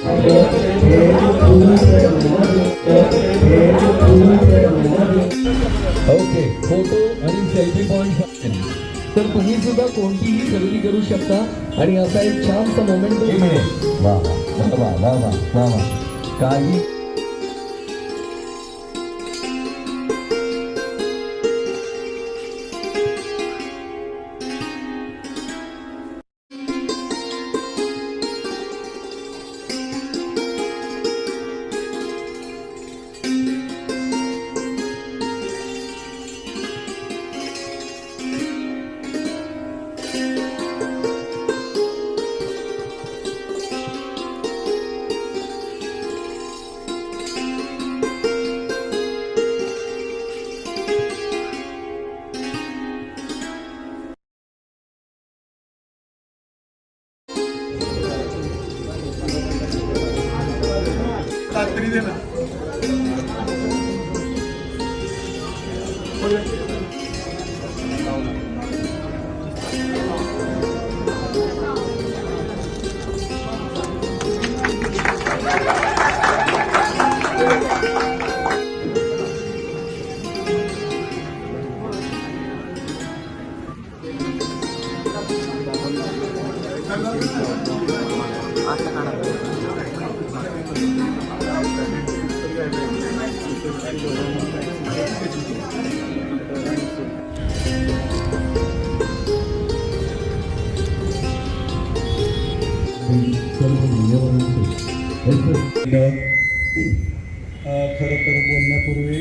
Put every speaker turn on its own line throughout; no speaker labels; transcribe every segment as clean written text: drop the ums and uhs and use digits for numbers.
Okay, photo आणि selfie point. तर तुम्ही सुद्धा कोणतीही खरेदी करू शकता आणि असा एक छानसा मोमेंट मिळेल. वा वा वा वा वा वा वा. काही
खरं तर बोलण्यापूर्वी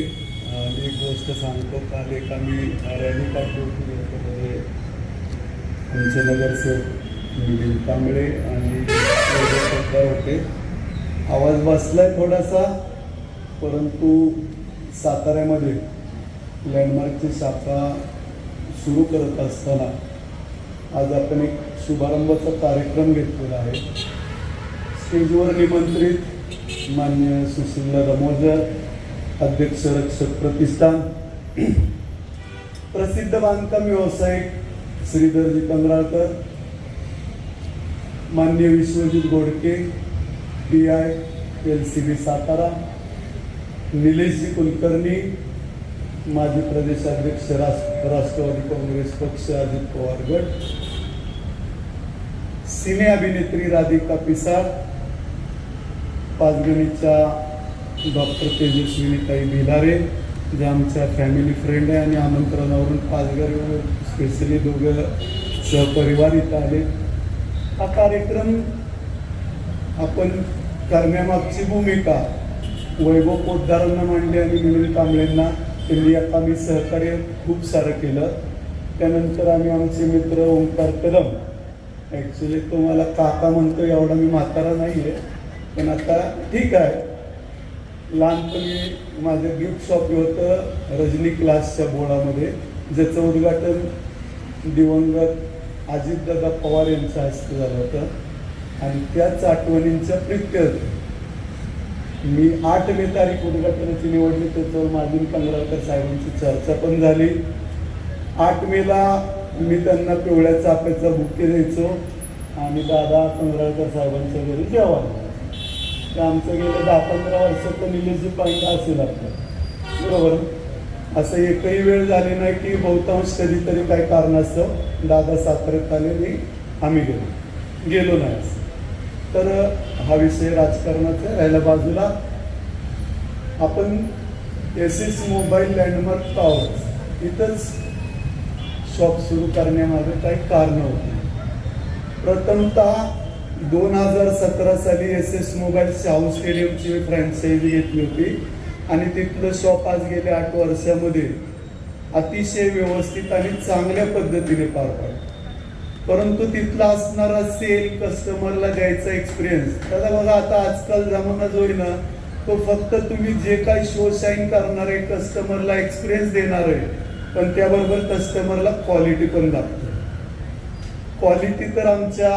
एक गोष्ट सांगतो. काल एक आम्ही रॅली काढली होती, याच्यामध्ये आमचे नगरसेवक मिलिंद कांबळे आणि होते. आवाज बसलाय थोडासा, परंतु साताऱ्यामध्ये लँडमार्कची शाखा सुरू करत असताना आज आपण एक शुभारंभाचा कार्यक्रम घेतलेला आहे. स्टेजवर निमंत्रित मान्य सुशीलला रमोजर, अध्यक्ष रक्षक प्रतिष्ठान, प्रसिद्ध बांधकाम व्यावसायिक श्रीधरजी कंगराळकर, मान्य विश्वजित गोडके, PI LCB सातारा, निलेशजी कुलकर्णी, माजी प्रदेशाध्यक्ष राष्ट्रवादी काँग्रेस पक्ष अजित पवार गट, सिने अभिनेत्री राधिका पिसाळ, पाचगणीच्या डॉक्टर तेजस्विनीताई भिलारे, जे आमच्या फॅमिली फ्रेंड आहे आणि आमंत्रणावरून पाचघर स्पेशली दोघं सहपरिवार इथं आले. हा कार्यक्रम आपण करण्यामागची भूमिका वैभव पोतदारांना मांडली आणि मिलिंद कांबळेंना. त्यांनी आता आम्ही सहकार्य खूप सारं केलं. त्यानंतर आम्ही आमचे मित्र ओंकार कदम, ॲक्च्युली तुम्हाला काका म्हणतो, एवढा मी म्हातारा नाही आहे, पण आता ठीक आहे. लहानपणी माझं गिफ्ट शॉप होतं रजनी क्लासच्या बोळामध्ये, ज्याचं उद्घाटन दिवंगत अजितदादा पवार यांच्या हस्ते झालं होतं. आणि त्याच आठवणींच्या प्रित्यर्थ मी 8 मे तारीख उद्घाटनाची निवडली. त्याच्यावर मागील कंगराळकर साहेबांची चर्चा पण झाली. 8 मेला मी त्यांना पिवळ्या चाफ्याचा बुके द्यायचो आणि दादा कंगराळकर साहेबांच्या घरी जेवायला. ते आमचं गेलं 10-15 वर्षाचं निलेशजी पाहिजे असेल आपलं, बरोबर. असं एकही वेळ झाली नाही की बहुतांश कधीतरी काही कारणास्तव दादा साताऱ्यात आले नाही, आम्ही गेलो नाही असं. तर हा विषय राजकारणाचा राहिला बाजूला. आपण SS मोबाईल लँडमार्क टॉवर्स इथंच शॉप सुरू करण्यामागे काही कारणं होती. प्रथमतः 2017 साली SS मोबाईल शाहू स्टेडियमची फ्रँचायझी घेतली होती आणि तिथलं शॉप आज गेल्या 8 वर्षामध्ये अतिशय व्यवस्थित आणि चांगल्या पद्धतीने पार पाडलं. परंतु तिथला असणारा सेल, कस्टमरला द्यायचा एक्सपिरियन्स, त्याला बघा आता आजकाल जमाना जो आहे ना, तो फक्त तुम्ही जे काही शो शाईन करणार आहे, कस्टमरला एक्सपिरियन्स देणार आहे, पण त्याबरोबर कस्टमरला क्वालिटी पण लागते. क्वालिटी तर आमच्या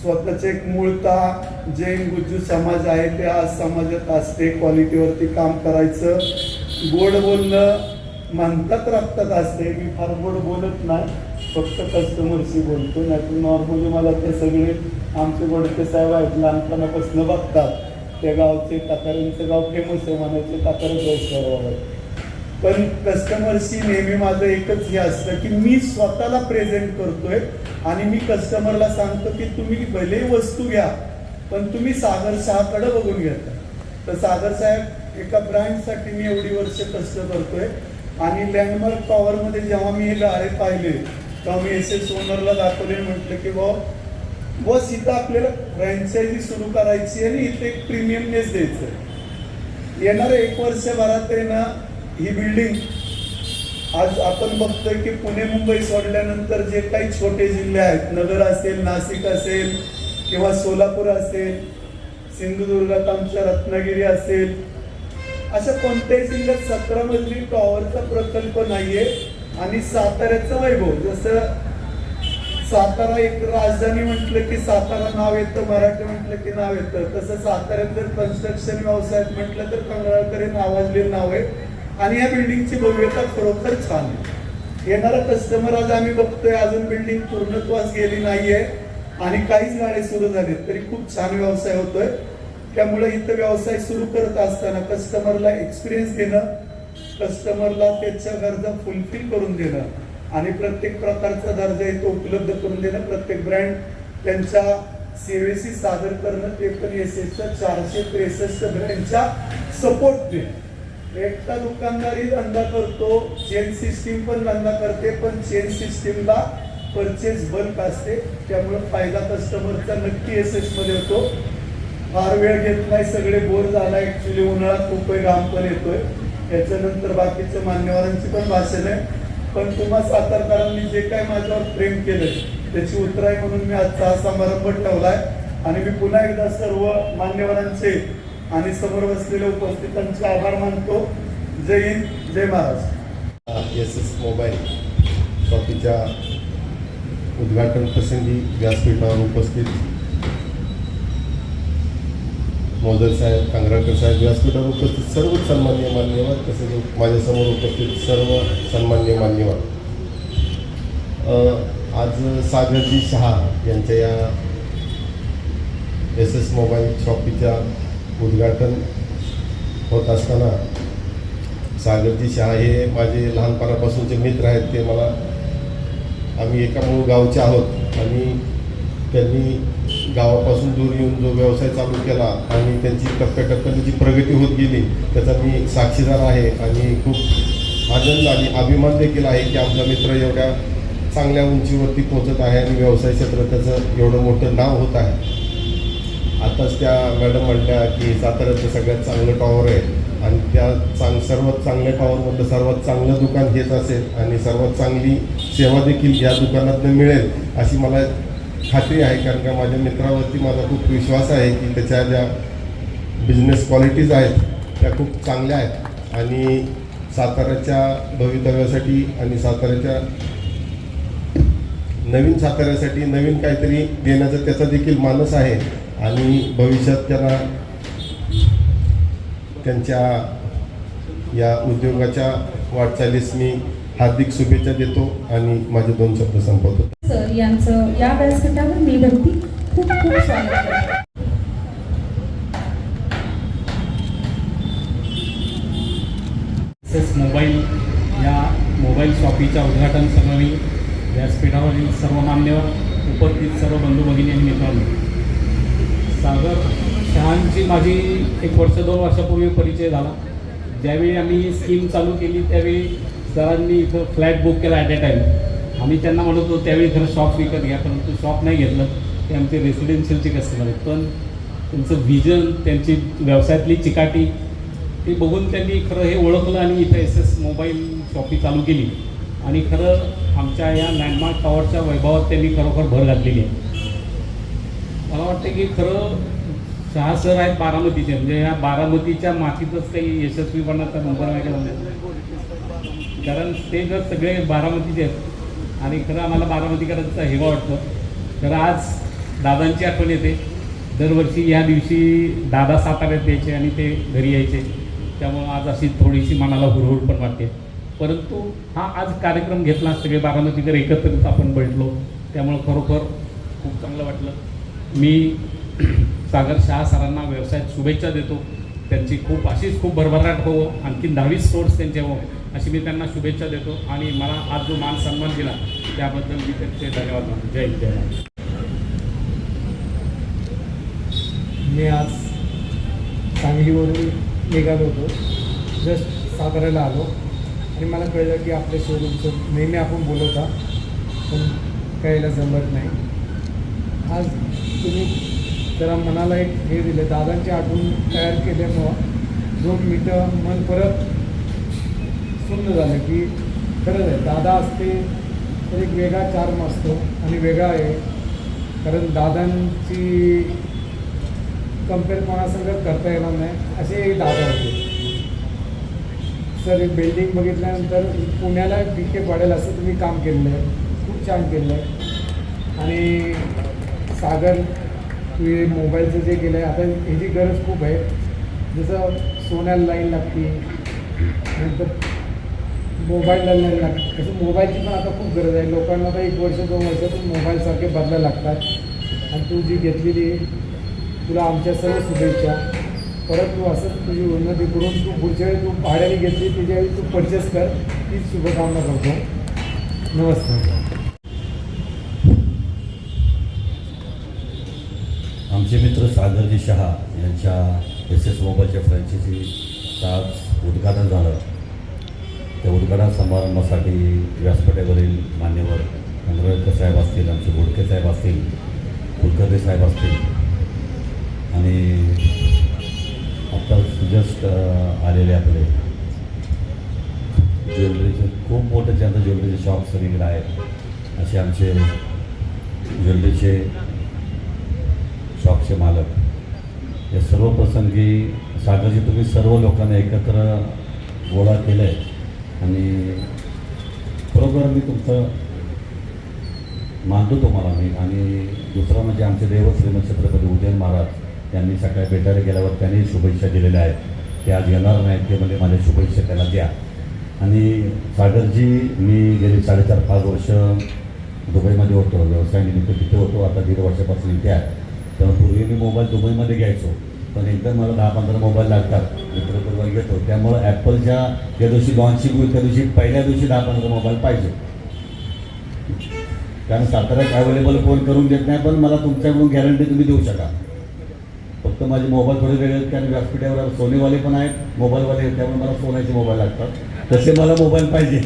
स्वतःचे एक मूळतः जैन गुज्जू समाज आहे, त्या समाजात असते. क्वालिटीवरती काम करायचं, गोड बोलणं म्हणतात रक्तात असते. मी फार गोड बोलत नाही, फक्त कस्टमरशी बोलतो, नाही तर नॉर्मली मला ते सगळे आमचे गोडके साहेब आहेत, लहानपणापासून बघतात. त्या गावचे टाकाऱ्यांचं गाव फेमस आहे म्हणायचे, टाकारे गाव. पण कस्टमरशी नेहमी माझं एकच हे असतं की मी स्वतःला प्रेझेंट करतोय आणि मी कस्टमरला सांगतो की तुम्ही भले वस्तू घ्या पण तुम्ही सागर शहाकडे बघून घेता. तर सागर साहेब एका ब्रँडसाठी मी एवढी वर्ष कष्ट करतोय. आणि लँडमार्क टॉवरमध्ये जेव्हा मी हे गाळे पाहिले तेव्हा मी SS ओनरला दाखवले, म्हटलं की बस इथं आपल्याला फ्रँचायझी सुरू करायची आणि इथे एक प्रीमियमनेस द्यायचं. येणाऱ्या 1 वर्षभरात आहे ना ही बिल्डिंग, आज आपण बघतोय की पुणे मुंबई सोडल्यानंतर जे काही छोटे जिल्हे आहेत, नगर असेल, नाशिक असेल किंवा सोलापूर असेल, सिंधुदुर्गात आमच्या रत्नागिरी असेल, अशा कोणत्याही जिल्ह्यात 17 मजली टॉवरचा प्रकल्प नाहीये. आणि साताऱ्याचं वैभव, जसं सातारा एक राजधानी म्हटलं की सातारा नाव येतं, मराठी म्हटलं की नाव येतं, तसं साताऱ्यात जर कन्स्ट्रक्शन व्यवसायात म्हटलं तर कंगळकर हे नावाजलेलं नाव आहे. आणि या बिल्डिंगची भव्यता खरोखर छान आहे. येणारा कस्टमर आज आम्ही बघतोय अजून बिल्डिंग पूर्णत्वास गेली नाहीये आणि काहीच गाळे सुरू झाले तरी खूप छान व्यवसाय होतोय. त्यामुळे इथं व्यवसाय सुरू करत असताना कस्टमरला एक्सपिरियन्स देणं, कस्टमरला त्याच्या गरजा फुलफिल करून देणं आणि प्रत्येक प्रकारचा दर्जा इथं उपलब्ध करून देणं, प्रत्येक ब्रँड त्यांच्या सेवेशी सादर करणं, ते पण SS 463 ब्रँडच्या सपोर्ट देणं. एकटा दुकानदारी धंदा करतो, चेन सिस्टीम पण धंदा करते, पण चेन सिस्टीमला परचेस बल्क असते, त्यामुळे फायदा कस्टमरचा नक्की SS मध्ये होतो. फार वेळ घेत नाही, सगळे बोर झाला. ऍक्च्युली उन्हाळ्यात खूप घाम पण येतोय. त्याच्यानंतर बाकीच्या मान्यवरांची पण भाषण आहे. पण तुम्हा सातारकरांनी जे काय माझ्यावर प्रेम केलंय त्याची उतराई म्हणून मी आजचा हा समारंभ ठेवलाय. आणि मी पुन्हा एकदा सर्व मान्यवरांचे आणि समोर बसलेल्या उपस्थितांचे आभार मानतो. जय हिंद, जय महाराष्ट्र.
SS मोबाईल शॉपीच्या उद्घाटन प्रसंगी व्यासपीठावर उपस्थित मोदर साहेब, कांगराकर साहेब, व्यासपीठावर उपस्थित सर्व सन्मान्य मान्यवर, तसेच माझ्यासमोर उपस्थित सर्व सन्मान्य मान्यवर. आज सागरजी शहा यांच्या या SS मोबाईल शॉपीच्या उद्घाटन होत असताना सागरजी शहा हे माझे लहानपणापासूनचे मित्र आहेत. ते मला, आम्ही एका मूळ गावचे आहोत आणि त्यांनी गावापासून दूर येऊन जो व्यवसाय चालू केला आणि त्यांची टप्प्याटप्प्याने जी प्रगती होत गेली त्याचा मी साक्षीदार आहे. आणि खूप आनंद आणि अभिमान देखील आहे की आमचा मित्र एवढ्या चांगल्या उंचीवरती पोहोचत आहे आणि व्यवसाय क्षेत्रात त्याचं एवढं मोठं नाव होत आहे. आताच त्या मॅडम म्हटल्या की साताऱ्याचं सगळ्यात चांगलं टॉवर आहे आणि त्या सर्वात चांगल्या टॉवरमधलं सर्वात चांगलं दुकान हेच असेल आणि सर्वात चांगली सेवा देखील या दुकानातून मिळेल अशी मला खात्री आहे. कारण का माझ्या मित्रावरती माझा खूप विश्वास आहे की त्याच्या ज्या बिझनेस क्वालिटीज आहेत त्या खूप चांगल्या आहेत आणि साताऱ्याच्या भवितव्यासाठी आणि नवीन साताऱ्यासाठी नवीन काहीतरी देण्याचा त्याचा देखील मानस आहे. आणि भविष्यात त्यांना त्यांच्या या उद्योगाच्या वाटचालीस मी हार्दिक शुभेच्छा देतो आणि माझे 2 शब्द संपवतो.
सर यांचं या व्यासपीठावर मी वरती खूप खूप स्वागत करते.
SS मोबाईल या मोबाईल शॉपीच्या उद्घाटन समारंभी व्यासपीठावरील सर्व मान्यवर, उपस्थित सर्व बंधू भगिनी आणि मित्रांनो, सागर शहांची माझी 1 वर्ष 2 वर्षापूर्वी परिचय झाला. ज्यावेळी आम्ही स्कीम चालू केली त्यावेळी सरांनी इथं फ्लॅट बुक केला ॲट ए टाईम. आम्ही त्यांना म्हणत होतो त्यावेळी खरं शॉप विकत घ्या, परंतु शॉप नाही घेतलं. ते आमचे रेसिडेन्शियलचे कस्टमर आहेत, पण त्यांचं व्हिजन, त्यांची व्यवसायातली चिकाटी ते बघून त्यांनी खरं हे ओळखलं आणि इथं SS मोबाईल शॉपी चालू केली. आणि खरं आमच्या या लँडमार्क टॉवरच्या वैभवात त्यांनी खरोखर भर घातलेली आहे. मला वाटतं की खरं शहा सर आहेत बारामतीचे, म्हणजे या बारामतीच्या मातीतच काही यशस्वीपणाचा नंबर आहे का, कारण ते जर सगळे बारामतीचे आहेत आणि खरं आम्हाला बारामतीकरांचा हेवा वाटतो. तर आज दादांची आठवण येते. दरवर्षी ह्या दिवशी दादा साताऱ्यात यायचे आणि ते घरी यायचे, त्यामुळं आज अशी थोडीशी मनाला हुरहुर पण वाटते. परंतु हा आज कार्यक्रम घेतला, सगळे बारामतीकर एकत्रित आपण भेटलो, त्यामुळं खरोखर खूप चांगलं वाटलं. मी सागर शहा सरांना व्यवसायात शुभेच्छा देतो. त्यांची अशीच खूप भरभराट हो, आणखीन 10 स्टोर्स त्यांचे हो, अशी मी त्यांना शुभेच्छा देतो. आणि मला आज जो मान सन्मान दिला त्याबद्दल मी त्यांचे धन्यवाद मानतो. जय हिंद, जय महाराष्ट्र.
मी आज सांगलीवरून निघालो होतो, जस्ट साताऱ्याला आलो आणि मला कळलं की आपल्या शोरूमचं नेहमी आपण बोलवता पण कळायला जमत नाही. आज तुम्ही जरा मनाला एक हे दिलं, दादांची आठवण तयार केल्यामुळं जो मिठं मन परत सुन्न झालं की खरंच आहे, दादा असते तर एक वेगळा चार्म असतो आणि वेगळा आहे. कारण दादांची कम्पेअर कोणासंगत करता येणार नाही असे दादा होते. सर एक बिल्डिंग बघितल्यानंतर पुण्याला BK पडेल असं तुम्ही काम केलेलं आहे, खूप छान केलं आहे. आणि सागर तुम्ही मोबाईलचं जे केलं आहे, आता ह्याची गरज खूप आहे. जसं सोन्याला लाईन लागते, नंतर मोबाईलला लाईन लागते, तसं मोबाईलची पण आता खूप गरज आहे. लोकांना आता 1 वर्ष 2 वर्षातून मोबाईलसारखे बदलायला लागतात. आणि तू जी घेतलेली, तुला आमच्या सर्व शुभेच्छा. परत तू असंच तुझी उन्नती करून तू पुढच्या वेळी तू भाड्याने घेतली त्याच्यावेळी तू परचेस कर, हीच शुभकामना करतो. नमस्कार.
आमचे मित्र सागरजी शहा यांच्या SS मोबाईलच्या फ्रँचायझीचं आज उद्घाटन झालं. त्या उद्घाटन समारंभासाठी व्यासपीठावरील मान्यवर कंगळकर साहेब असतील, आमचे बोडके साहेब असतील, कुलकर्णी साहेब असतील आणि आता जस्ट आलेले आपले ज्वेलरीचे खूप मोठे ज्यांचं ज्वेलरीचे शॉप्स वगैरे आहेत असे आमचे ज्वेलरीचे शॉपचे मालक. या सर्व प्रसंगी सागरजी तुम्ही सर्व लोकांना एकत्र गोळा केलं आहे आणि बरोबर मी तुमचं मानतो तुम्हाला मी. आणि दुसरं म्हणजे आमचे देव श्रीमंत छत्रपती उदयन महाराज यांनी सकाळी भेटायला गेल्यावर त्यांनी शुभेच्छा दिलेल्या आहेत. ते आज येणार नाहीत, ते म्हणजे माझ्या शुभेच्छा त्याला द्या. आणि सागरजी मी गेली 4.5 वर्ष दुबईमध्ये होतो, व्यवसायानिमित्त तिथे होतो. आता 1.5 वर्षापासून इथे आहे. तर पूर्वी मी मोबाईल दुबईमध्ये घ्यायचो, पण एकदम मला 10-15 मोबाईल लागतात, मित्रपूर्वक घेतो. त्यामुळं ॲपलच्या ज्या दिवशी लॉन्चिंग होईल त्या दिवशी पहिल्या दिवशी 10-15 मोबाईल पाहिजे. कारण साताऱ्यात अवेलेबल फोन करून देत नाही, पण मला तुमच्याकडून गॅरंटी तुम्ही देऊ शका. फक्त माझे मोबाईल थोडे वेगळे आहेत, कारण व्यासपीठावर सोनीवाले पण आहेत, मोबाईलवाले आहेत, त्यामुळे मला सोन्याचे मोबाईल लागतात. तसे मला मोबाईल पाहिजे.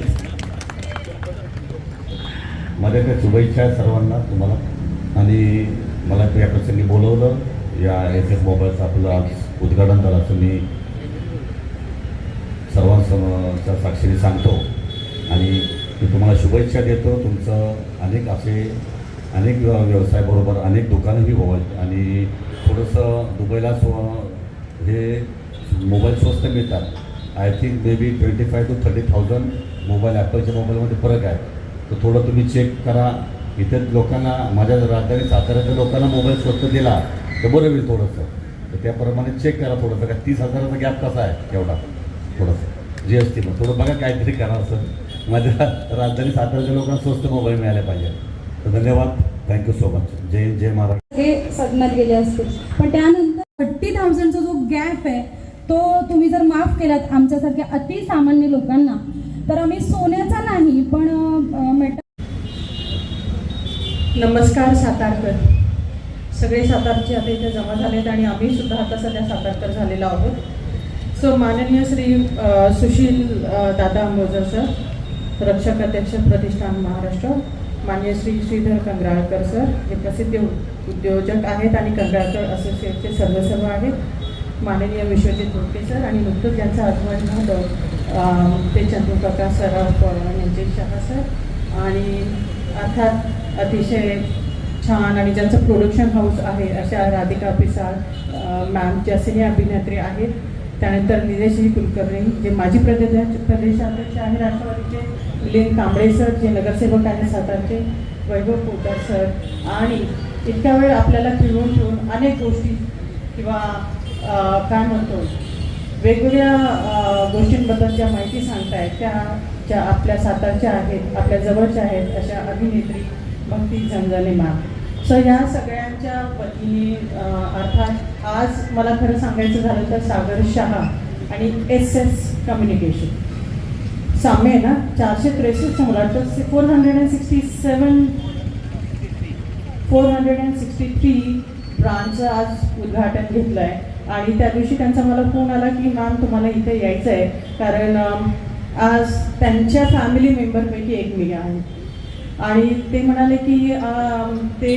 माझ्या त्या शुभेच्छा आहेत सर्वांना तुम्हाला. आणि मला या प्रसंगी बोलवलं, या SS मोबाईलचं आपलं आज उद्घाटन झालं असं मी सर्वांसमोरच्या साक्षीने सांगतो. आणि मी तुम्हाला शुभेच्छा देतो. तुमचं अनेक व्यवसायाबरोबर अनेक दुकानंही व्हावं. आणि थोडंसं दुबईला हे मोबाईल स्वस्त मिळतात. I think may be 25,000 to 30,000 mobile ॲपलच्या मोबाईलमध्ये फरक आहे. तर थोडं तुम्ही चेक करा. इथे लोकांना, माझ्या राजधानी साताऱ्याच्या लोकांना मोबाईल स्वस्त दिला तर बरं होईल थोडंसं. तर त्याप्रमाणे चेक करा थोडंसं. का 30,000चा गॅप कसा आहे एवढा, थोडंसं GST मग थोडं बघा काहीतरी करा. असं माझ्या राजधानी साताऱ्याच्या लोकांना स्वस्त मोबाईल मिळाले पाहिजे. तर धन्यवाद, थँक्यू सो मच. जय महाराष्ट्र.
हे सदम्यात गेले असतील, पण त्यानंतर 30,000चा जो गॅप आहे तो तुम्ही जर माफ केलात आमच्यासारख्या अतिसामान्य लोकांना, तर आम्ही सोन्याचा नाही पण मेटल.
नमस्कार सातारकर. सगळे सातारचे आता इथे जमा झालेत आणि आम्ही सुद्धा आता सध्या सातारकर झालेलो आहोत. सो माननीय श्री सुशील दादा अंबोजर सर, रक्षक अध्यक्ष प्रतिष्ठान महाराष्ट्र, माननीय श्री श्रीधर कंगराळकर सर, जे प्रसिद्ध उद्योजक आहेत आणि कंगराळकर असोसिएटचे सर्व आहेत, माननीय विश्वजित भोके सर, आणि नुकतंच ज्यांचं आगमन झालं ते चंद्रकाका सराफ यांचे शहा सर, आणि अर्थात अतिशय छान आणि ज्यांचं प्रोडक्शन हाऊस आहे अशा राधिका पिसाळ मॅम, ज्या सिने अभिनेत्री आहेत. त्यानंतर निलेशजी कुलकर्णी, जे माजी प्रदेशाध्यक्ष आहे राष्ट्रवादीचे, मिलिंद कांबळे सर, जे नगरसेवक आहेत सातारचे, वैभव पोदार सर. आणि इतक्या वेळ आपल्याला फिरवून अनेक गोष्टी किंवा काय म्हणतो वेगवेगळ्या गोष्टींबद्दल ज्या माहिती सांगतायत त्या आपल्या सातारच्या आहेत, आपल्या जवळच्या आहेत, अशा अभिनेत्री भक्ती झंझाने मॅम. सो ह्या सगळ्यांच्या वतीने अर्थात आज मला खरं सांगायचं झालं तर सागर शहा आणि SS कम्युनिकेशन साम्य आहे ना 463 मला वाटतं 463 ब्रांचचं आज उद्घाटन घेतलं आहे. आणि त्या दिवशी त्यांचा मला फोन आला की मॅम तुम्हाला इथे यायचं आहे, कारण आज त्यांच्या फॅमिली मेंबरपैकी एक मी आहे. आणि ते म्हणाले की ते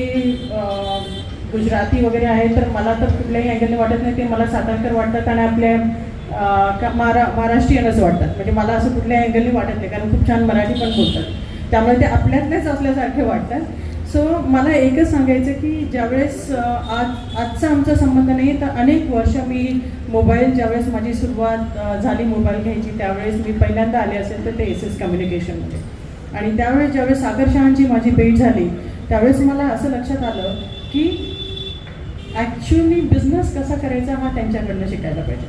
गुजराती वगैरे आहे, तर मला तर कुठल्याही अँगलने वाटत नाही, ते मला सातारकर वाटतात आणि आपल्या महाराष्ट्रीयनच वाटतात. म्हणजे मला असं कुठल्याही अँगलने वाटत नाही, कारण खूप छान मराठी पण बोलतात, त्यामुळे ते आपल्यातलेच असल्यासारखे वाटतात. सो मला एकच सांगायचं की ज्यावेळेस आजचा आमचा संबंध नाही, तर अनेक वर्ष मी मोबाईल ज्यावेळेस माझी सुरुवात झाली मोबाईल घ्यायची, त्यावेळेस मी पहिल्यांदा आले असेल तर ते SS कम्युनिकेशनमध्ये. आणि त्यावेळेस ज्यावेळेस सागर शहांची माझी भेट झाली, त्यावेळेस मला असं लक्षात आलं की ॲक्च्युली बिझनेस कसा करायचा हा त्यांच्याकडनं शिकायला पाहिजे.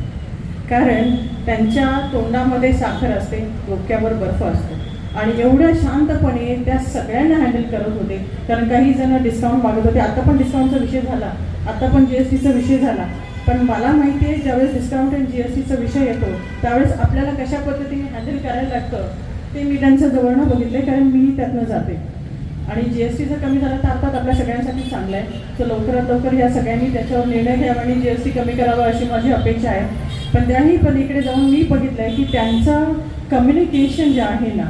कारण त्यांच्या तोंडामध्ये साखर असते, डोक्यावर बर्फ असतो, आणि एवढ्या शांतपणे त्या सगळ्यांना हँडल करत होते. कारण काही जण डिस्काउंट मागत होते, आता पण डिस्काउंटचा विषय झाला, आता पण GSTचा विषय झाला. पण मला माहिती आहे ज्यावेळेस डिस्काउंट आणि GSTचा विषय येतो त्यावेळेस आपल्याला कशा पद्धतीने हँडल करायला लागतं ते मी त्यांच्या जवळनं बघितले, कारण मी त्यातनं जाते. आणि GSTचा कमी झाला तर अर्थात आपल्या सगळ्यांसाठी चांगलं आहे. सो लवकरात लवकर या सगळ्यांनी त्याच्यावर निर्णय घ्यावा आणि GST कमी करावा अशी माझी अपेक्षा आहे. पण त्याही पलीकडे जाऊन मी बघितलं आहे की त्यांचं कम्युनिकेशन जे आहे ना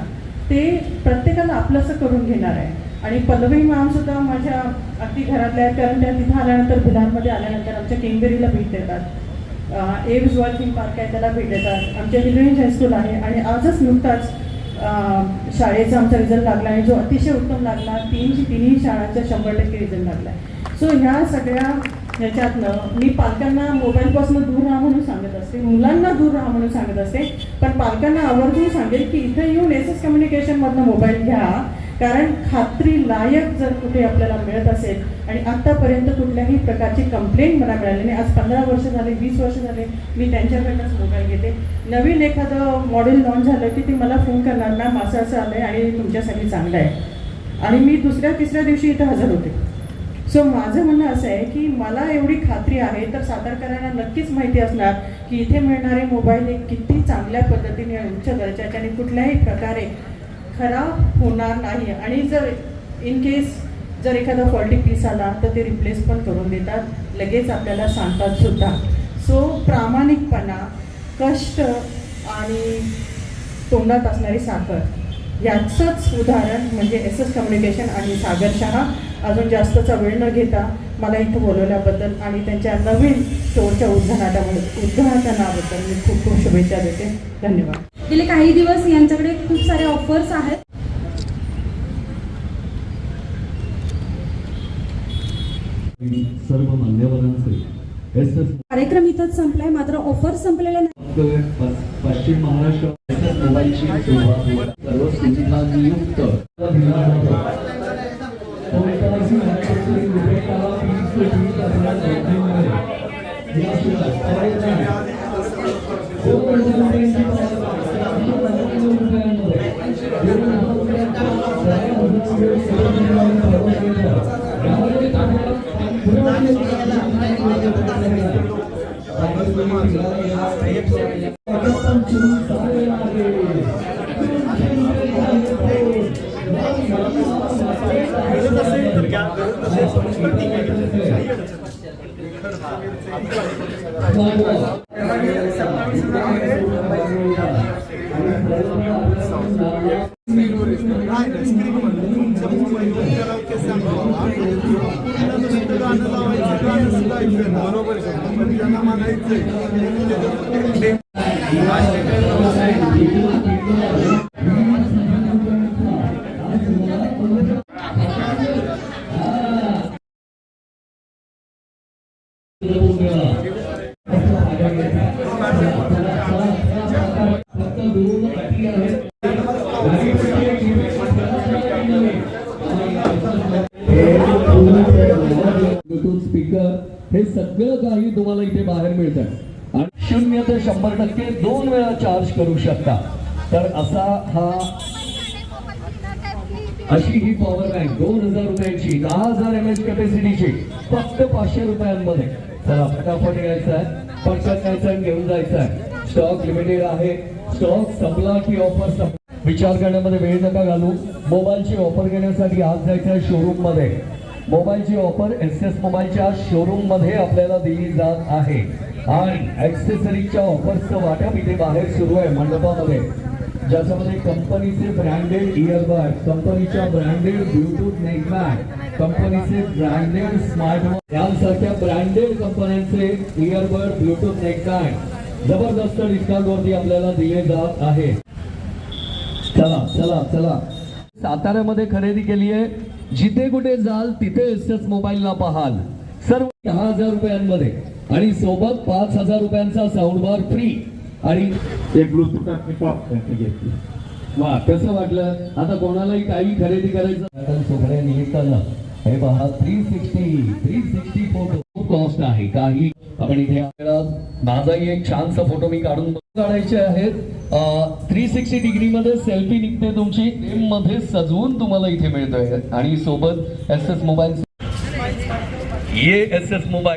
ते प्रत्येकाला आपलंसं करून घेणार आहे. आणि पल्लवी मॅमसुद्धा माझ्या अगदी घरातल्या आहेत, कारण त्या तिथं आल्यानंतर भिलारमध्ये आल्यानंतर आमच्या किंगबेरीला भेट देतात, एव्स वर्किंग पार्क आहे त्याला भेट देतात, आमच्या हिलरेंज हायस्कूल आहे. आणि आजच नुकताच शाळेचा आमचा रिझल्ट लागला आहे जो अतिशय उत्तम लागला, तिन्ही शाळांचा 100% रिझल्ट लागला आहे. सो ह्या सगळ्या ह्याच्यातनं मी पालकांना मोबाईलपासून दूर राहा म्हणून सांगत असते, मुलांना दूर राहा म्हणून सांगत असते, पण पालकांना आवर्जून सांगेल की इथे येऊन SS कम्युनिकेशनमधनं मोबाईल घ्या. कारण खात्रीलायक जर कुठे आपल्याला मिळत असेल, आणि आत्तापर्यंत कुठल्याही प्रकारची कंप्लेंट मला मिळाली नाही. आज 15 वर्ष झाले, 20 वर्ष झाले मी त्यांच्याकडनंच मोबाईल घेते. नवीन एखादं मॉडेल लॉन्च झालं की ते मला फोन करणार, मॅम असं असं आलं आहे आणि तुमच्यासाठी चांगलं आहे, आणि मी दुसऱ्या-तिसऱ्या दिवशी इथं हजर होते. सो माझं म्हणणं असं आहे की मला एवढी खात्री आहे तर सातारकरांना नक्कीच माहिती असणार की इथे मिळणारे मोबाईल हे किती चांगल्या पद्धतीने उच्च दर्जाचे आणि कुठल्याही प्रकारे खराब होणार नाही. आणि जर इन केस जर एखादा फॉल्टी पीस आला तर ते रिप्लेस पण करून देतात, लगेच आपल्याला सांगतात सुद्धा. सो प्रामाणिकपणा, कष्ट आणि तोंडात असणारी साखर याचंच उदाहरण म्हणजे SS कम्युनिकेशन आणि सागर शहा. अजून जास्तचा वेळ न घेता मला इथं बोलवल्याबद्दल आणि त्यांच्या नवीन स्टोअरच्या उद्घाटनाबद्दल मी खूप खूप शुभेच्छा देते. धन्यवाद.
गेले काही दिवस यांच्याकडे खूप सारे ऑफर्स आहेत.
सर्व मान्यवरांचे SS
कार्यक्रम इथंच संपलाय, मात्र ऑफर संपलेले नाही.
पश्चिम महाराष्ट्र मोबाईलची सुरुवात सर्व स्थितीला नियुक्त स्पीकर हे सगळं काही तुम्हाला इथे बाहेर मिळतं आणि 0 ते 100% 2 वेळा चार्ज करू शकता. तर असा हा अशी ही पॉवर बँक 2000 रुपयांची, 10,000 mAh कॅपॅसिटीची, फक्त 500 रुपयांमध्ये. चला फटाफट घ्यायचा आहे, पटकन घ्यायचं आणि घेऊन जायचं आहे. स्टॉक लिमिटेड आहे. स्टॉक संपला की ऑफर संपला. विचार करण्यामध्ये वेळ नका घालू. मोबाईलची ऑफर घेण्यासाठी आज जायचं आहे शोरूम मध्ये. मोबाईलची ऑफर SS मोबाईलच्या शोरूम मध्ये आपल्याला दिली जात आहे आणि ऍक्सेसरीजच्या ऑफरचं वाटप इथे बाहेर सुरू आहे मंडपामध्ये, ज्याच्यामध्ये कंपनीचे ब्रँडेड इयरबड, कंपनीच्या ब्रँडेड ब्लूटूथ नेकबँड, कंपनीचे ब्रँडेड स्मार्टवॉच यांसारख्या ब्रँडेड कंपन्यांचे इयरबड ब्लूटूथ नेकबँड जबरदस्त डिस्काउंट वरती आपल्याला दिले जात आहे. चला चला चला, साताऱ्यामध्ये खरेदी केली आहे. जिथे कुठे जाल तिथे SS मोबाईलला पाहाल. सर्व 10,000 रुपयांमध्ये आणि सोबत 5,000 रुपयांचा साऊंड बार फ्री आणि
एक ब्लूटूथ घेतली.
वा, कसं वाटलं? आता कोणालाही काही खरेदी करायचं सोहळ्या निमित्तानं हे पहा 360 फोटो. खूप कॉस्ट आहे काही. आपण इथे माझाही एक छानसा फोटो मी काढून काढायचे आहेत. 360 डिग्री मध्ये सेल्फी निघते तुमची, मध्ये सजवून तुम्हाला इथे मिळतोय आणि सोबत SS मोबाईल. ये SS मोबाईल